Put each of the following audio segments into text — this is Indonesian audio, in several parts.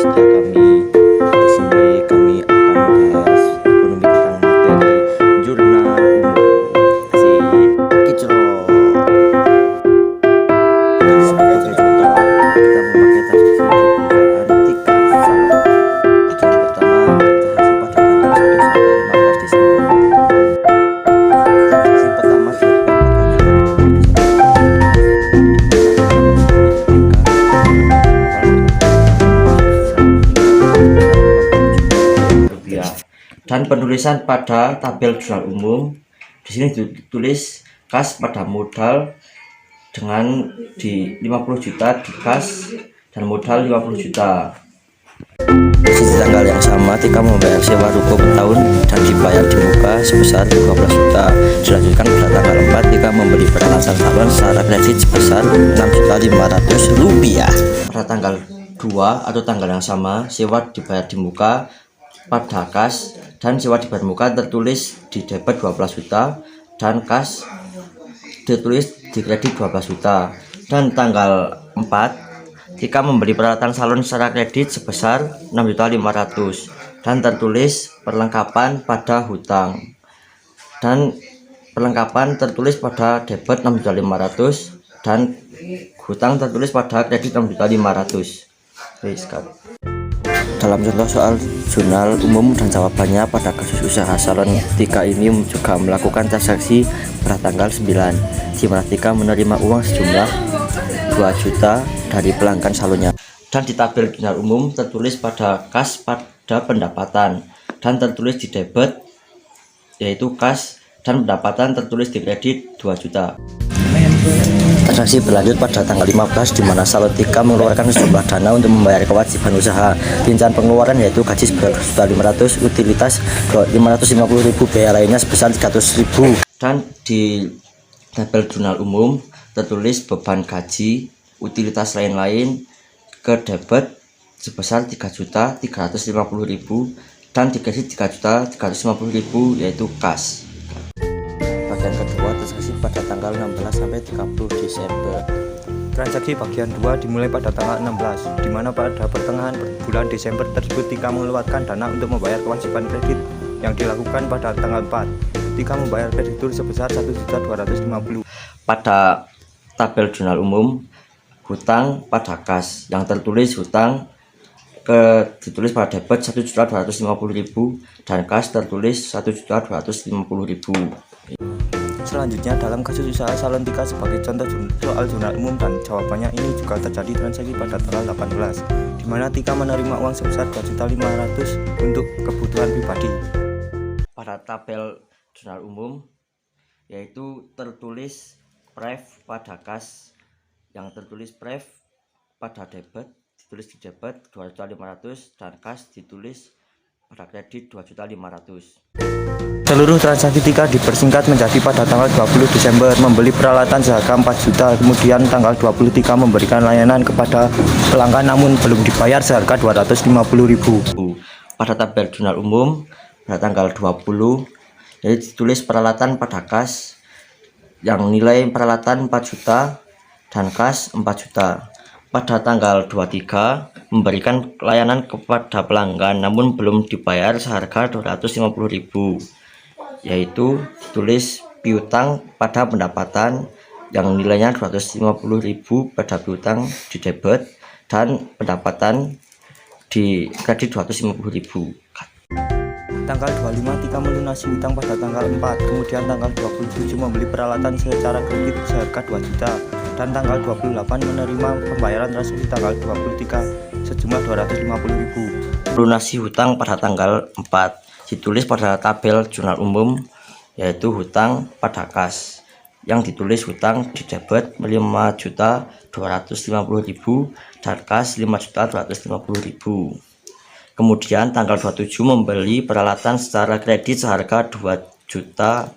setia kami. Di sini kami akan membahas ekonomi tentang materi jurnal umum. Si kicro. Sebagai contoh, kita memakai transaksi di perusahaan Tika Salon. Acuan pertama, transaksi pada tanggal 1 sampai 15 Desember. Transaksi pertama dilakukan pada rupiah. Dan penulisan pada tabel jurnal umum di sini ditulis kas pada modal dengan di 50 juta di kas dan modal 50 juta. Di tanggal yang sama Tika membayar sewa ruko per tahun dan dibayar di muka sebesar 12 juta. Dilanjutkan pada tanggal 4 Tika membeli peralatan salon secara kredit sebesar 6.500.000 rupiah. Pada tanggal 2 atau tanggal yang sama sewa dibayar di muka pada kas dan sewa dibayar muka tertulis di debit 12 juta dan kas ditulis di kredit 12 juta. Dan tanggal 4 Tika membeli peralatan salon secara kredit sebesar 6.500.000 dan tertulis perlengkapan pada hutang, dan perlengkapan tertulis pada debit 6.500.000 dan hutang tertulis pada kredit 6.500.000. Dalam contoh soal jurnal umum dan jawabannya pada kasus usaha salon, Tika ini juga melakukan transaksi pada tanggal 9, di mana Tika menerima uang sejumlah 2 juta dari pelanggan salonnya. Dan di tabel jurnal umum tertulis pada kas pada pendapatan dan tertulis di debit yaitu kas, dan pendapatan tertulis di kredit 2 juta. Transaksi berlanjut pada tanggal 15 di mana salon Tika mengeluarkan sejumlah dana untuk membayar kewajiban usaha. Rincian pengeluaran yaitu gaji sebesar 1.500.000, utilitas 550.000, biaya lainnya sebesar 300.000. Dan di tabel jurnal umum tertulis beban gaji, utilitas lain-lain ke debit sebesar 3.350.000 dan di kredit 3.350.000 yaitu kas. Bagian kedua, transaksi pada tanggal 16 sampai 30 Desember. Transaksi bagian 2 dimulai pada tanggal 16, di mana pada pertengahan bulan Desember tersebut Tika mengeluarkan dana untuk membayar kewajiban kredit yang dilakukan pada tanggal 4. Tika membayar kreditur sebesar 1.250.000. Pada tabel jurnal umum, hutang pada kas yang tertulis hutang ditulis pada debit 1.250.000 dan kas tertulis 1.250.000. Selanjutnya, dalam kasus usaha salon Tika sebagai contoh soal jurnal umum dan jawabannya ini juga terjadi transaksi pada tanggal 18, di mana Tika menerima uang sebesar 2.500.000 untuk kebutuhan pribadi. Pada tabel jurnal umum yaitu tertulis pref pada kas yang tertulis pref pada debit ditulis di debit 2.500.000 dan kas ditulis pada kredit 2.500.000. Seluruh transaksi Tika dipersingkat menjadi pada tanggal 20 Desember membeli peralatan seharga 4 juta, kemudian tanggal 20 Tika memberikan layanan kepada pelanggan namun belum dibayar seharga 250.000. Pada tabel jurnal umum pada tanggal 20 jadi ditulis peralatan pada kas yang nilai peralatan 4 juta dan kas 4 juta. Pada tanggal 23 memberikan layanan kepada pelanggan namun belum dibayar seharga 250.000, yaitu ditulis piutang pada pendapatan yang nilainya 250.000 pada piutang di debit dan pendapatan di kredit 250.000. Tanggal 25 Tika melunasi hutang pada tanggal 4, kemudian tanggal 27 membeli peralatan secara kredit seharga 2 juta, dan tanggal 28 menerima pembayaran transaksi tanggal 23 sejumlah 250.000. Lunasi hutang pada tanggal 4 ditulis pada tabel jurnal umum yaitu hutang pada kas yang ditulis hutang di debit 5.250.000 dan kas 5.250.000. Kemudian tanggal 27 membeli peralatan secara kredit seharga 2 juta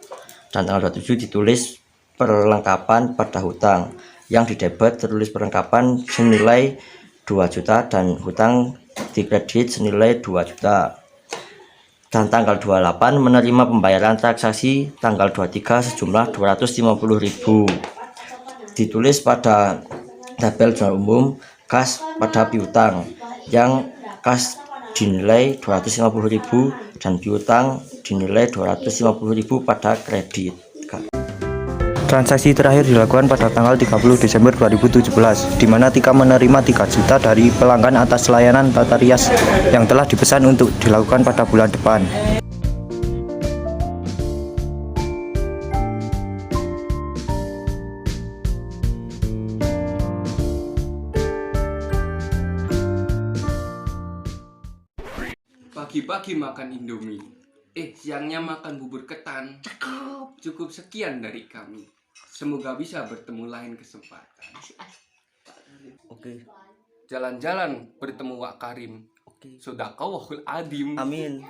dan tanggal 27 ditulis perlengkapan pada hutang yang di debit tertulis perlengkapan senilai 2 juta dan hutang di kredit senilai 2 juta. Dan tanggal 28 menerima pembayaran transaksi tanggal 23 sejumlah 250.000. Ditulis pada tabel jurnal umum kas pada piutang yang kas dinilai 250.000 dan piutang dinilai 250.000 pada kredit. Transaksi terakhir dilakukan pada tanggal 30 Desember 2017, di mana Tika menerima 3 juta dari pelanggan atas layanan tata rias yang telah dipesan untuk dilakukan pada bulan depan. Pagi-pagi makan Indomie, siangnya makan bubur ketan. Cukup sekian dari kami. Semoga bisa bertemu lain kesempatan. Oke. Jalan-jalan bertemu Wak Karim. Sodaqallahul Adim. Amin.